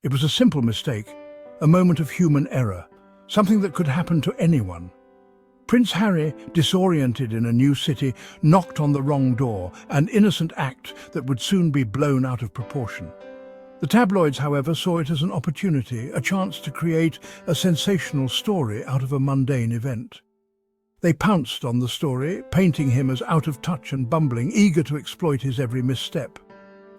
It was a simple mistake, a moment of human error, something that could happen to anyone. Prince Harry, disoriented in a new city, knocked on the wrong door, an innocent act that would soon be blown out of proportion. The tabloids, however, saw it as an opportunity, a chance to create a sensational story out of a mundane event. They pounced on the story, painting him as out of touch and bumbling, eager to exploit his every misstep.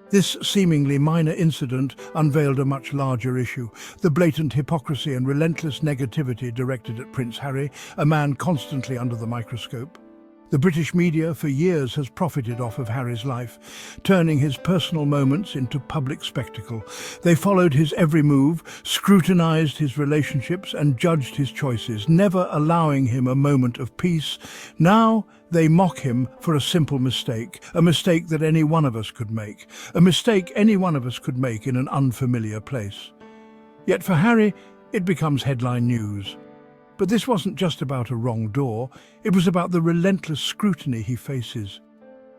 This seemingly minor incident unveiled a much larger issue, the blatant hypocrisy and relentless negativity directed at Prince Harry, a man constantly under the microscope. The British media for years has profited off of Harry's life, turning his personal moments into public spectacle. They followed his every move, scrutinized his relationships and judged his choices, never allowing him a moment of peace. Now they mock him for a simple mistake, a mistake that any one of us could make, a mistake any one of us could make in an unfamiliar place. Yet for Harry, it becomes headline news. But this wasn't just about a wrong door, it was about the relentless scrutiny he faces.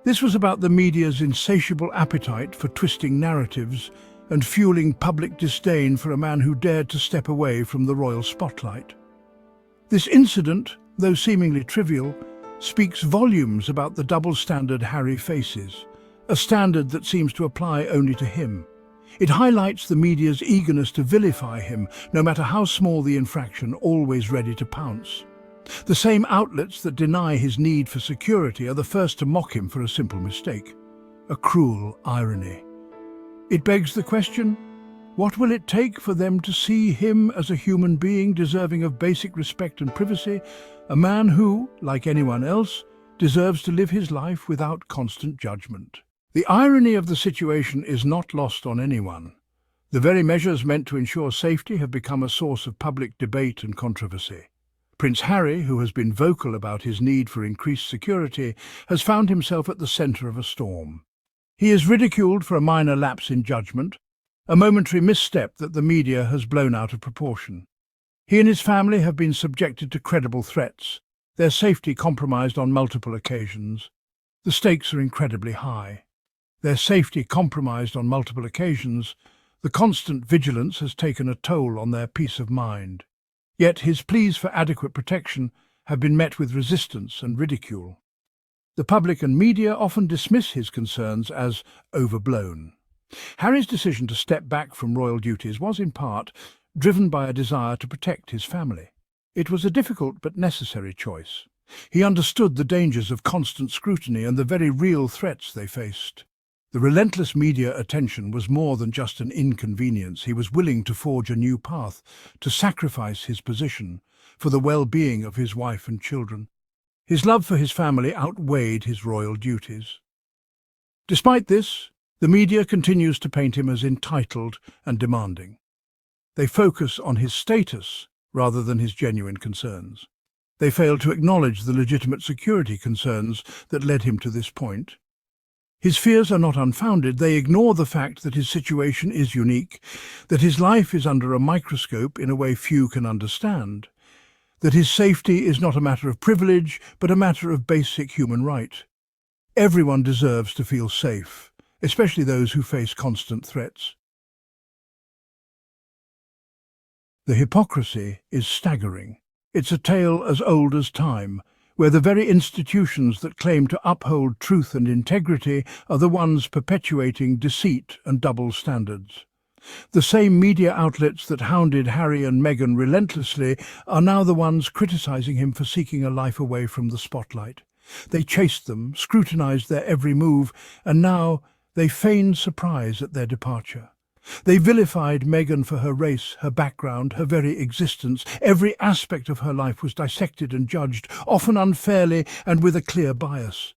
This was about the media's insatiable appetite for twisting narratives and fueling public disdain for a man who dared to step away from the royal spotlight. This incident, though seemingly trivial, speaks volumes about the double standard Harry faces, a standard that seems to apply only to him. It highlights the media's eagerness to vilify him, no matter how small the infraction, always ready to pounce. The same outlets that deny his need for security are the first to mock him for a simple mistake. A cruel irony. It begs the question, what will it take for them to see him as a human being deserving of basic respect and privacy, a man who, like anyone else, deserves to live his life without constant judgment? The irony of the situation is not lost on anyone. The very measures meant to ensure safety have become a source of public debate and controversy. Prince Harry, who has been vocal about his need for increased security, has found himself at the centre of a storm. He is ridiculed for a minor lapse in judgment, a momentary misstep that the media has blown out of proportion. He and his family have been subjected to credible threats, their safety compromised on multiple occasions. The stakes are incredibly high. Their safety compromised on multiple occasions, the constant vigilance has taken a toll on their peace of mind. Yet his pleas for adequate protection have been met with resistance and ridicule. The public and media often dismiss his concerns as overblown. Harry's decision to step back from royal duties was, in part, driven by a desire to protect his family. It was a difficult but necessary choice. He understood the dangers of constant scrutiny and the very real threats they faced. The relentless media attention was more than just an inconvenience. He was willing to forge a new path, to sacrifice his position for the well-being of his wife and children. His love for his family outweighed his royal duties. Despite this, the media continues to paint him as entitled and demanding. They focus on his status rather than his genuine concerns. They fail to acknowledge the legitimate security concerns that led him to this point. His fears are not unfounded. They ignore the fact that his situation is unique, that his life is under a microscope in a way few can understand, that his safety is not a matter of privilege, but a matter of basic human right. Everyone deserves to feel safe, especially those who face constant threats. The hypocrisy is staggering. It's a tale as old as time, where the very institutions that claim to uphold truth and integrity are the ones perpetuating deceit and double standards. The same media outlets that hounded Harry and Meghan relentlessly are now the ones criticizing him for seeking a life away from the spotlight. They chased them, scrutinized their every move, and now they feign surprise at their departure. They vilified Meghan for her race, her background, her very existence. Every aspect of her life was dissected and judged, often unfairly and with a clear bias.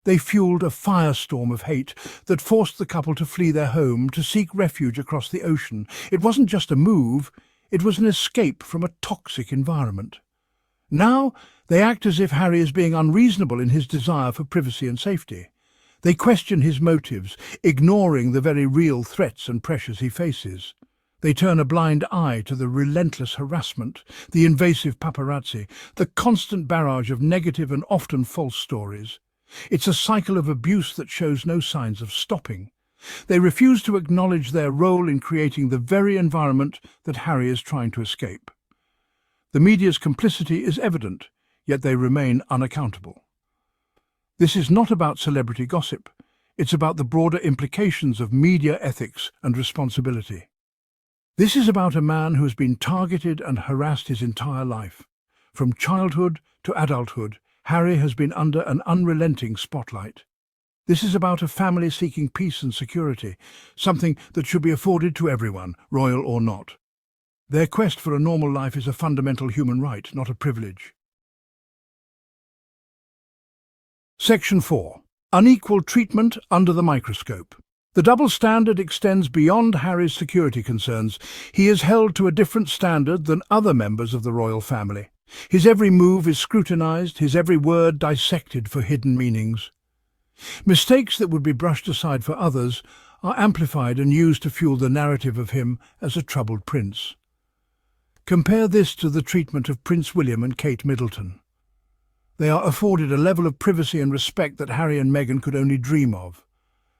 They fueled a firestorm of hate that forced the couple to flee their home, to seek refuge across the ocean. It wasn't just a move, it was an escape from a toxic environment. Now they act as if Harry is being unreasonable in his desire for privacy and safety. They question his motives, ignoring the very real threats and pressures he faces. They turn a blind eye to the relentless harassment, the invasive paparazzi, the constant barrage of negative and often false stories. It's a cycle of abuse that shows no signs of stopping. They refuse to acknowledge their role in creating the very environment that Harry is trying to escape. The media's complicity is evident, yet they remain unaccountable. This is not about celebrity gossip. It's about the broader implications of media ethics and responsibility. This is about a man who has been targeted and harassed his entire life. From childhood to adulthood, Harry has been under an unrelenting spotlight. This is about a family seeking peace and security, something that should be afforded to everyone, royal or not. Their quest for a normal life is a fundamental human right, not a privilege. Section 4. Unequal treatment under the microscope. The double standard extends beyond Harry's security concerns. He is held to a different standard than other members of the royal family. His every move is scrutinized, his every word dissected for hidden meanings. Mistakes that would be brushed aside for others are amplified and used to fuel the narrative of him as a troubled prince. Compare this to the treatment of Prince William and Kate Middleton. They are afforded a level of privacy and respect that Harry and Meghan could only dream of.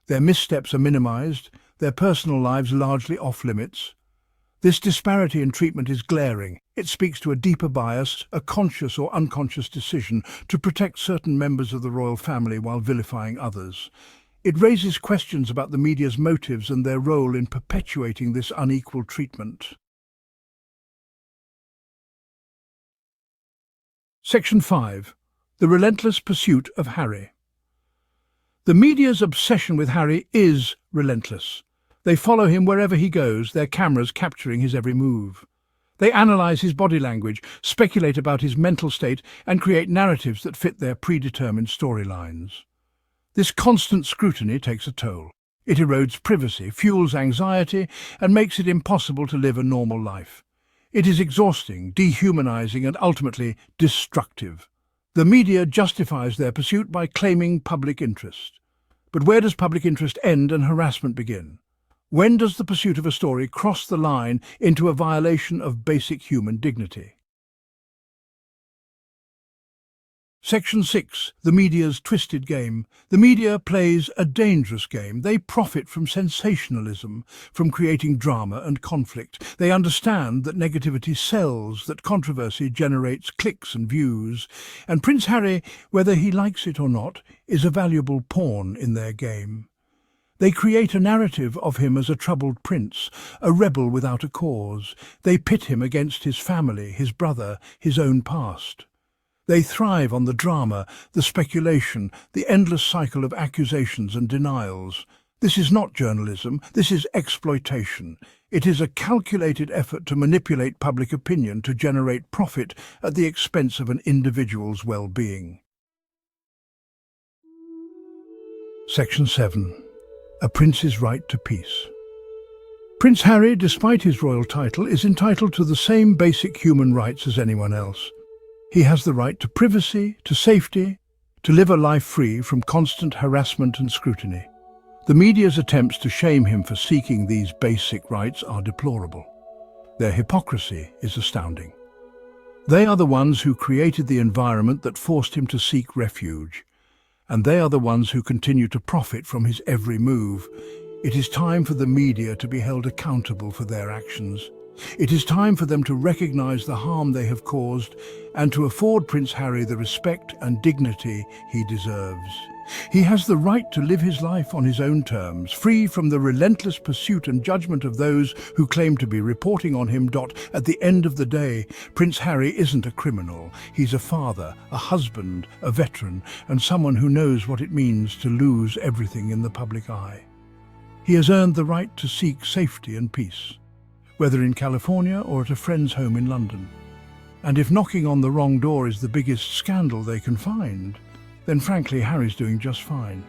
Their missteps are minimized, their personal lives largely off-limits. This disparity in treatment is glaring. It speaks to a deeper bias, a conscious or unconscious decision to protect certain members of the royal family while vilifying others. It raises questions about the media's motives and their role in perpetuating this unequal treatment. Section 5. The relentless pursuit of Harry. The media's obsession with Harry is relentless. They follow him wherever he goes, their cameras capturing his every move. They analyze his body language, speculate about his mental state, and create narratives that fit their predetermined storylines. This constant scrutiny takes a toll. It erodes privacy, fuels anxiety, and makes it impossible to live a normal life. It is exhausting, dehumanizing, and ultimately destructive. The media justifies their pursuit by claiming public interest. But where does public interest end and harassment begin? When does the pursuit of a story cross the line into a violation of basic human dignity? Section 6. The media's twisted game. The media plays a dangerous game. They profit from sensationalism, from creating drama and conflict. They understand that negativity sells, that controversy generates clicks and views, and Prince Harry, whether he likes it or not, is a valuable pawn in their game. They create a narrative of him as a troubled prince, a rebel without a cause. They pit him against his family, his brother, his own past. They thrive on the drama, the speculation, the endless cycle of accusations and denials. This is not journalism, this is exploitation. It is a calculated effort to manipulate public opinion to generate profit at the expense of an individual's well-being. Section 7. A prince's right to peace. Prince Harry, despite his royal title, is entitled to the same basic human rights as anyone else. He has the right to privacy, to safety, to live a life free from constant harassment and scrutiny. The media's attempts to shame him for seeking these basic rights are deplorable. Their hypocrisy is astounding. They are the ones who created the environment that forced him to seek refuge, and they are the ones who continue to profit from his every move. It is time for the media to be held accountable for their actions. It is time for them to recognize the harm they have caused and to afford Prince Harry the respect and dignity he deserves. He has the right to live his life on his own terms, free from the relentless pursuit and judgment of those who claim to be reporting on him. At the end of the day, Prince Harry isn't a criminal. He's a father, a husband, a veteran, and someone who knows what it means to lose everything in the public eye. He has earned the right to seek safety and peace, whether in California or at a friend's home in London. And if knocking on the wrong door is the biggest scandal they can find, then frankly Harry's doing just fine.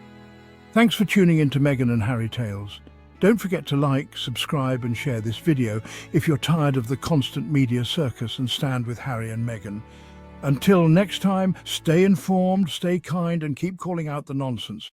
Thanks for tuning in to Meghan and Harry Tales. Don't forget to like, subscribe and share this video if you're tired of the constant media circus and stand with Harry and Meghan. Until next time, stay informed, stay kind and keep calling out the nonsense.